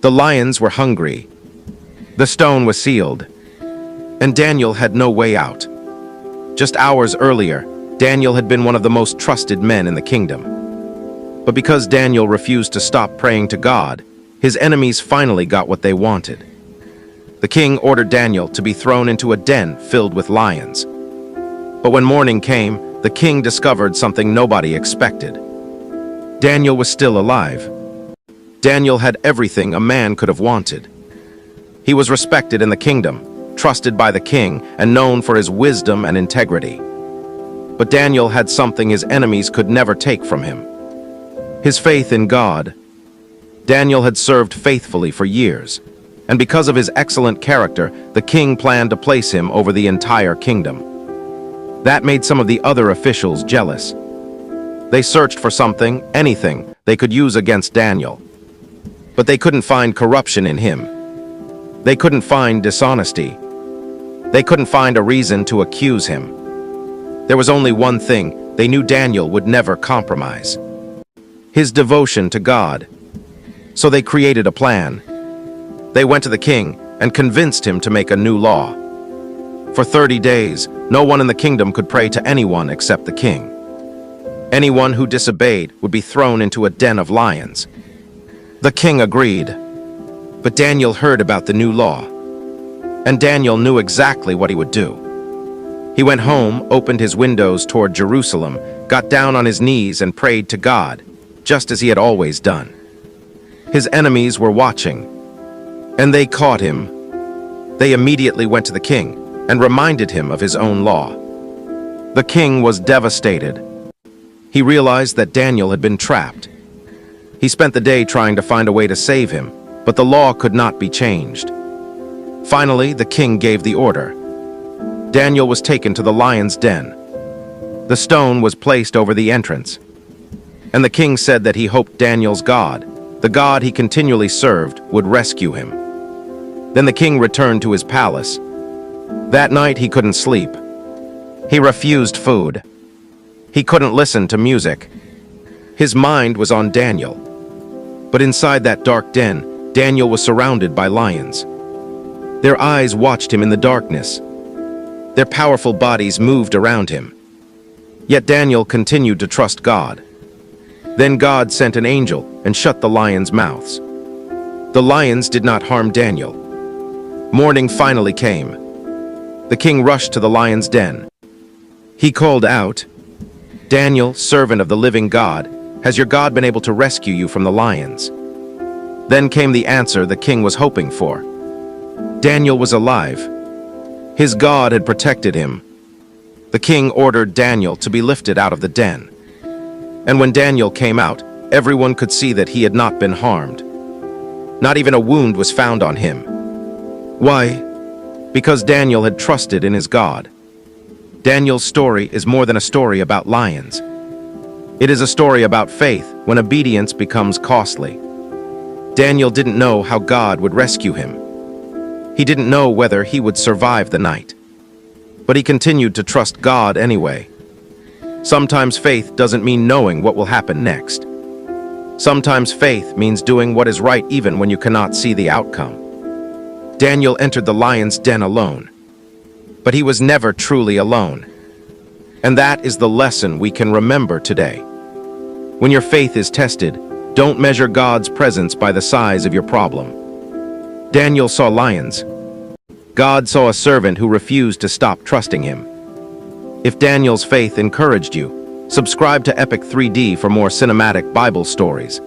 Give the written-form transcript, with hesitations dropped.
The lions were hungry. The stone was sealed. And Daniel had no way out. Just hours earlier, Daniel had been one of the most trusted men in the kingdom. But because Daniel refused to stop praying to God, his enemies finally got what they wanted. The king ordered Daniel to be thrown into a den filled with lions. But when morning came, the king discovered something nobody expected. Daniel was still alive. Daniel had everything a man could have wanted. He was respected in the kingdom, trusted by the king, and known for his wisdom and integrity. But Daniel had something his enemies could never take from him: his faith in God. Daniel had served faithfully for years, and because of his excellent character, the king planned to place him over the entire kingdom. That made some of the other officials jealous. They searched for something, anything, they could use against Daniel. But they couldn't find corruption in him. They couldn't find dishonesty. They couldn't find a reason to accuse him. There was only one thing: they knew Daniel would never compromise: his devotion to God. So they created a plan. They went to the king and convinced him to make a new law. For 30 days, no one in the kingdom could pray to anyone except the king. Anyone who disobeyed would be thrown into a den of lions. The king agreed. But Daniel heard about the new law, and Daniel knew exactly what he would do. He went home, opened his windows toward Jerusalem, got down on his knees and prayed to God, just as he had always done. His enemies were watching, and they caught him. They immediately went to the king and reminded him of his own law. The king was devastated. He realized that Daniel had been trapped. He spent the day trying to find a way to save him, but the law could not be changed. Finally, the king gave the order. Daniel was taken to the lion's den. The stone was placed over the entrance, and the king said that he hoped Daniel's God, the God he continually served, would rescue him. Then the king returned to his palace. That night he couldn't sleep. He refused food. He couldn't listen to music. His mind was on Daniel. But inside that dark den, Daniel was surrounded by lions. Their eyes watched him in the darkness. Their powerful bodies moved around him. Yet Daniel continued to trust God. Then God sent an angel and shut the lions' mouths. The lions did not harm Daniel. Morning finally came. The king rushed to the lion's den. He called out, "Daniel, servant of the living God, has your God been able to rescue you from the lions?" Then came the answer the king was hoping for. Daniel was alive. His God had protected him. The king ordered Daniel to be lifted out of the den. And when Daniel came out, everyone could see that he had not been harmed. Not even a wound was found on him. Why? Because Daniel had trusted in his God. Daniel's story is more than a story about lions. It is a story about faith when obedience becomes costly. Daniel didn't know how God would rescue him. He didn't know whether he would survive the night. But he continued to trust God anyway. Sometimes faith doesn't mean knowing what will happen next. Sometimes faith means doing what is right even when you cannot see the outcome. Daniel entered the lion's den alone. But he was never truly alone. And that is the lesson we can remember today. When your faith is tested, don't measure God's presence by the size of your problem. Daniel saw lions. God saw a servant who refused to stop trusting him. If Daniel's faith encouraged you, subscribe to Epic 3D for more cinematic Bible stories.